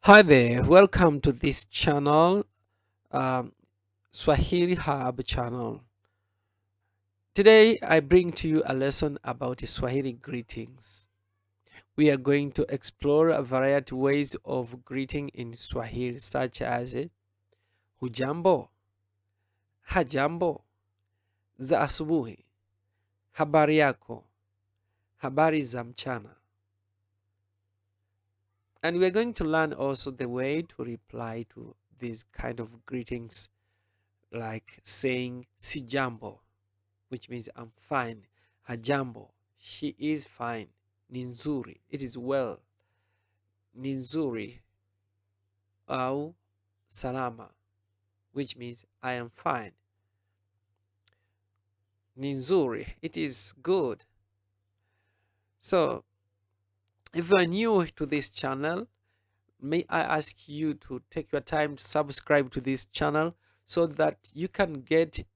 Hi there, welcome to this channel, um, Swahili Hub channel. Today I bring to you a lesson about the Swahili greetings. We are going to explore a variety ways of greeting in Swahili, such as Hujambo, Hajambo, za Asubuhi, Habari yako, Habari za Mchana. And we're going to learn also the way to reply to these kind of greetings, like saying Sijambo, which means I'm fine. Hajambo, she is fine. Ninzuri, it is well. Ninzuri, au salama, which means I am fine. Ninzuri, it is good. So, if you are new to this channel, may I ask you to take your time to subscribe to this channel so that you can get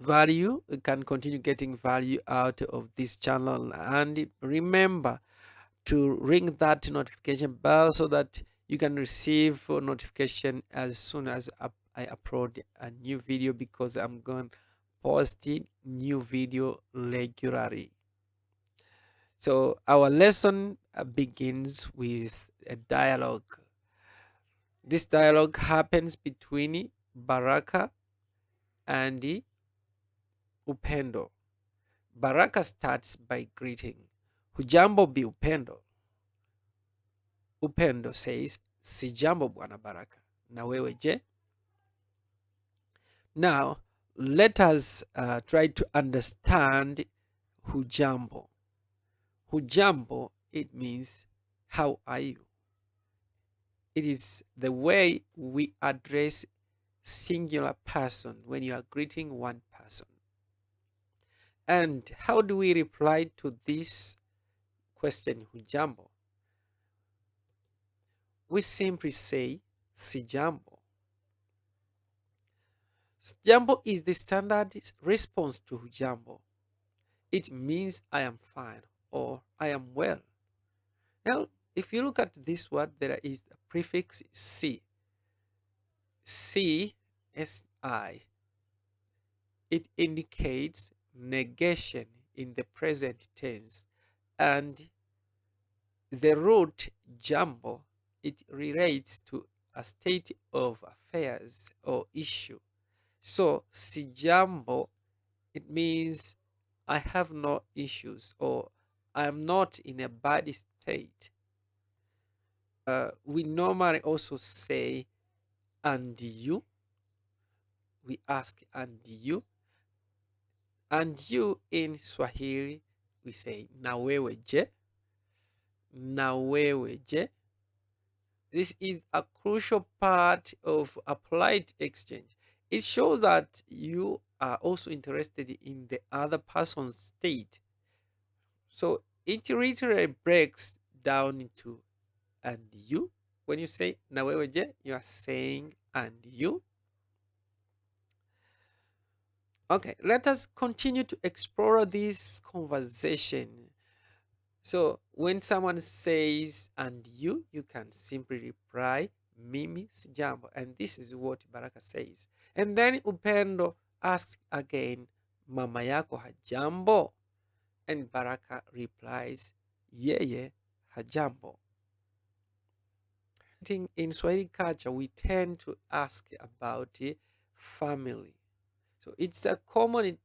value, you can continue getting value out of this channel. And remember to ring that notification bell so that you can receive a notification as soon as I upload a new video, because I'm going posting new video regularly. So our lesson begins with a dialogue. This dialogue happens between Baraka and Upendo. Baraka starts by greeting, Hujambo bi Upendo. Upendo says, Sijambo Bwana Baraka. Na wewe je? Now, let us try to understand Hujambo. Hujambo, it means, how are you? It is the way we address singular person when you are greeting one person. And how do we reply to this question, Hujambo? We simply say, Sijambo. Jambo is the standard response to Hujambo. It means I am fine or I am well. Now, if you look at this word, there is a prefix si. Si, S-I. It indicates negation in the present tense. And the root jambo, it relates to a state of affairs or issue. So, sijambo, it means I have no issues or I am not in a bad state. We normally also say, and you. We ask, and you. And you in Swahili, we say, na wewe je. Na wewe je. This is a crucial part of a polite exchange. It shows that you are also interested in the other person's state. So it literally breaks down into and you. When you say na wewe je, you are saying and you. Okay, let us continue to explore this conversation. So when someone says and you can simply reply mimi sijambo, and this is what Baraka says. And then Upendo asks again, mama yako hajambo? And Baraka replies, yeye hajambo. In Swahili culture, we tend to ask about family. So it's a common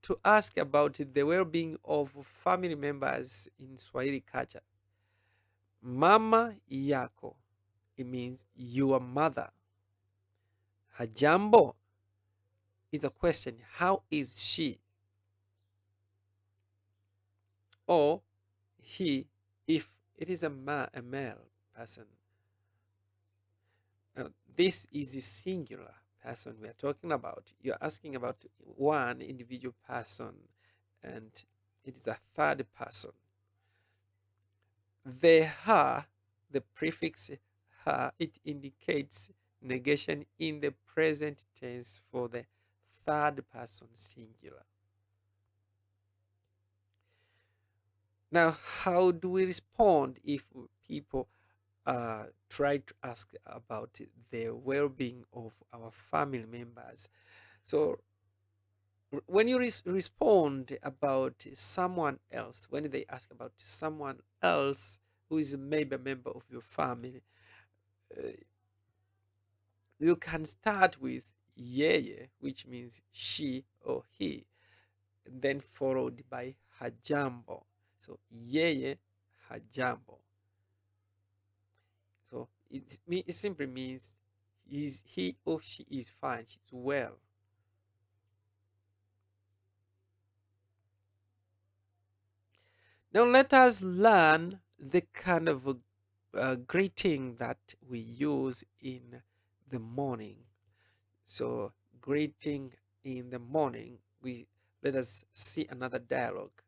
to ask about the well-being of family members in Swahili culture. Mama yako, it means your mother. Hajambo is a question, how is she? Or he, if it is a male person. This is a singular person we are talking about. You're asking about one individual person, and it is a third person. The ha, the prefix ha, it indicates negation in the present tense for the third person singular. Now, how do we respond if people try to ask about the well-being of our family members. So when you respond about someone else, when they ask about someone else who is maybe a member of your family, uh, you can start with yeye, which means she or he, then followed by hajambo. So yeye hajambo. So it simply means he or she is fine, she's well. Now let us learn the kind of greeting that we use in the morning. So greeting in the morning, we let us see another dialogue.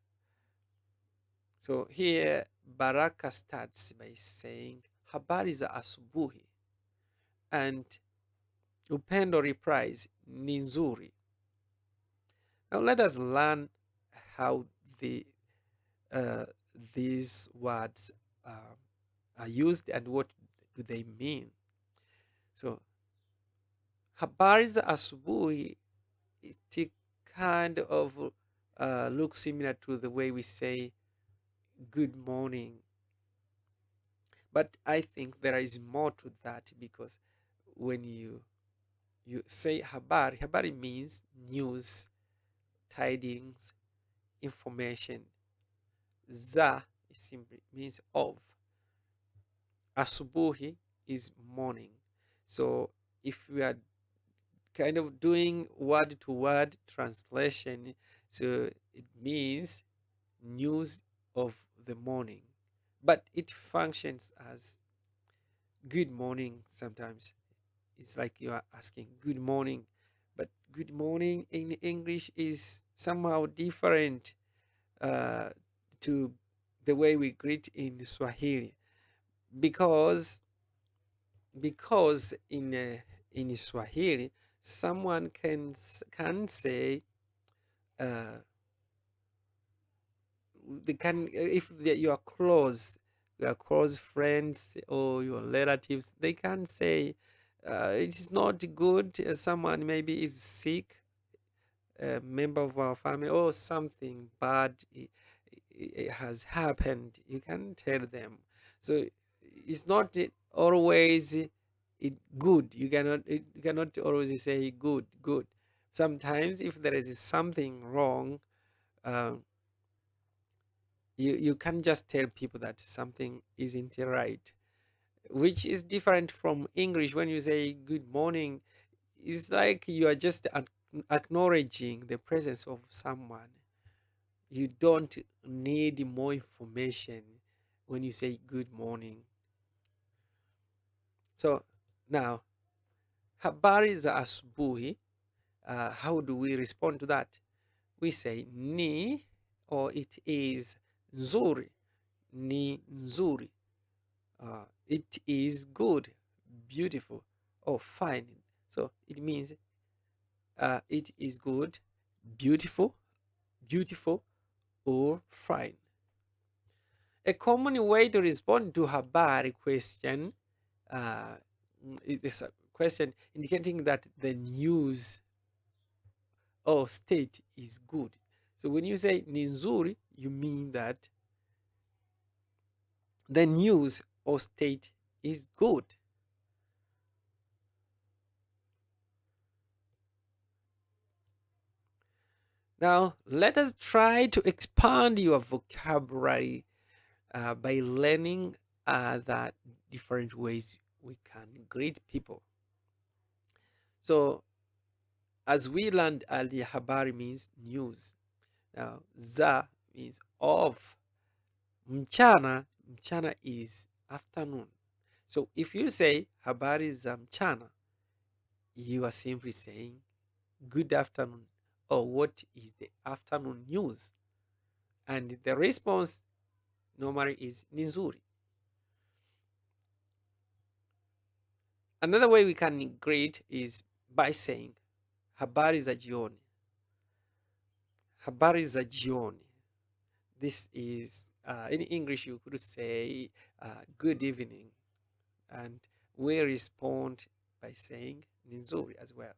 So here Baraka starts by saying habari za asubuhi, and Upendo replies ni nzuri. Now let us learn how the uh, these words are used and what do they mean. So habari za asubuhi, it kind of looks similar to the way we say good morning, but I think there is more to that, because when you say habari, habari means news, tidings, information. Za simply means of. Asubuhi is morning. So if we are kind of doing word to word translation, so it means news of the morning, but it functions as good morning sometimes. It's like you are asking good morning, but good morning in English is somehow different uh, to the way we greet in Swahili, because in Swahili someone can say uh, they can if you are close, your close friends or your relatives, they can say it is not good. Someone maybe is sick, a member of our family, or something bad it has happened. You can tell them. So it's not always good. You cannot always say good. Sometimes if there is something wrong, uh, you can just tell people that something isn't right, which is different from English. When you say good morning, it's like you are just acknowledging the presence of someone. You don't need more information when you say good morning. So now, habari za asubuhi, how do we respond to that? We say ni, or it is nzuri. Ni nzuri. It is good, beautiful, or fine. So it means it is good, beautiful, or fine. A common way to respond to habari question is a question indicating that the news or state is good. So when you say ni nzuri, you mean that the news or state is good. Now, let us try to expand your vocabulary by learning the different ways we can greet people. So, as we learned earlier, habari means news. Now, za means of. Mchana is afternoon. So, if you say habari za mchana, you are simply saying good afternoon, or what is the afternoon news? And the response normally is nizuri. Another way we can greet is by saying habari za jioni. Habari za jioni. This is in English you could say good evening. and we respond by saying ni nzuri as well.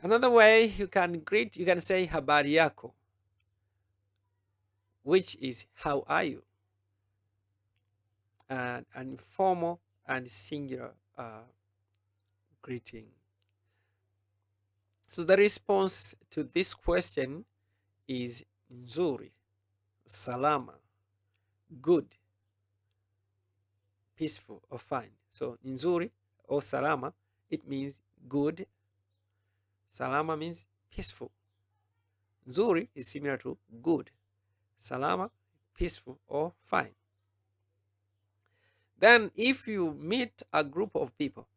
Another way you can greet, you can say habari yako, which is how are you, and an informal and singular greeting. So the response to this question is nzuri, salama, good, peaceful, or fine. So nzuri or salama, it means good. Salama means peaceful. Nzuri is similar to good. Salama, peaceful or fine. Then if you meet a group of people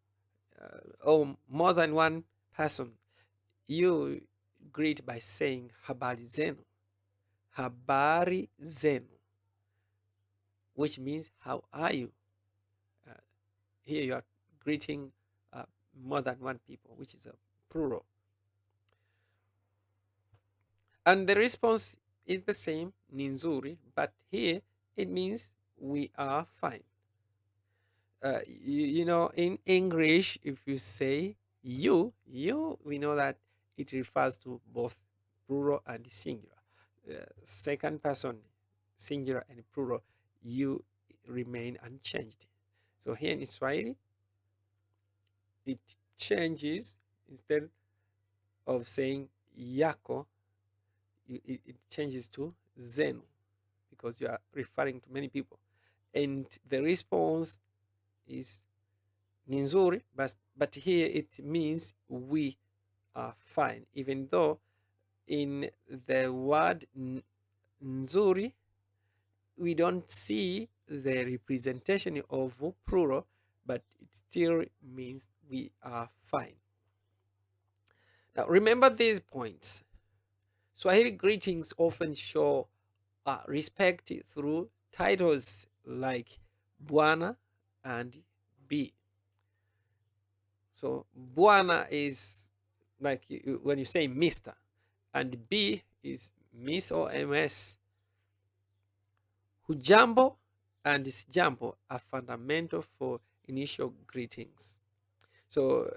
or more than one person, you greet by saying habari zenu. Habari zenu, which means how are you. Here you are greeting more than one people, which is a plural. And the response is the same, ni nzuri, but here it means we are fine. You know, in English, if you say you, we know that it refers to both plural and singular. Second person, singular and plural, you remain unchanged. So here in Swahili, it changes. Instead of saying yako, it changes to zenu, because you are referring to many people. And the response is ni nzuri, but here it means we are fine, even though in the word nzuri we don't see the representation of plural, but it still means we are fine. Now remember these points. Swahili greetings often show respect through titles like Bwana and B. So Bwana is like when you say Mr. and B is Miss or MS. Hujambo and Sijambo are fundamental for initial greetings. So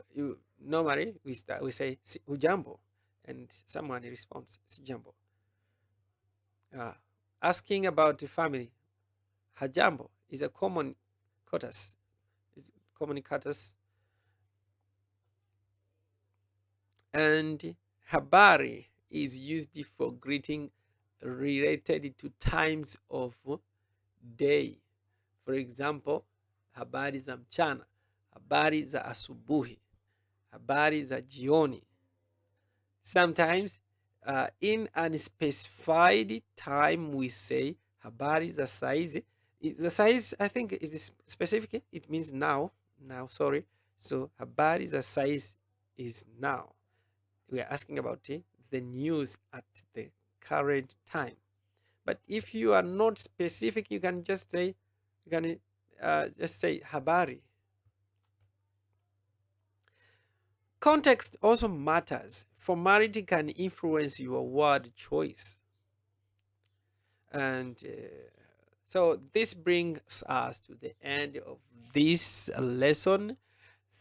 normally we say Hujambo and someone responds Sijambo. Asking about the family, Hajambo is a common courtesy. And Habari is used for greeting related to times of day. For example, habari za mchana, habari za asubuhi, habari za jioni. Sometimes in unspecified time we say habari za saizi. The size, I think, is specific. It means now. Sorry. So habari za saizi is now. We are asking about the news at the current time. But if you are not specific, you can just say habari. Context also matters. Formality can influence your word choice. And so this brings us to the end of this lesson.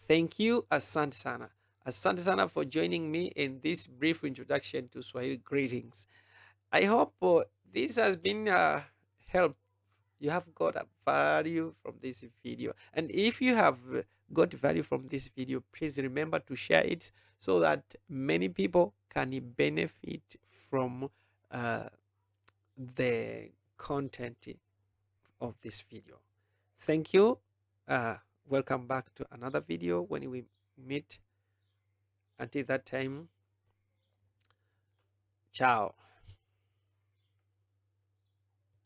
Thank you, asante sana. Asante sana for joining me in this brief introduction to Swahili greetings. I hope this has been help. You have got a value from this video. And if you have got value from this video, please remember to share it so that many people can benefit from the content of this video. Thank you. Welcome back to another video when we meet. Until that time, ciao.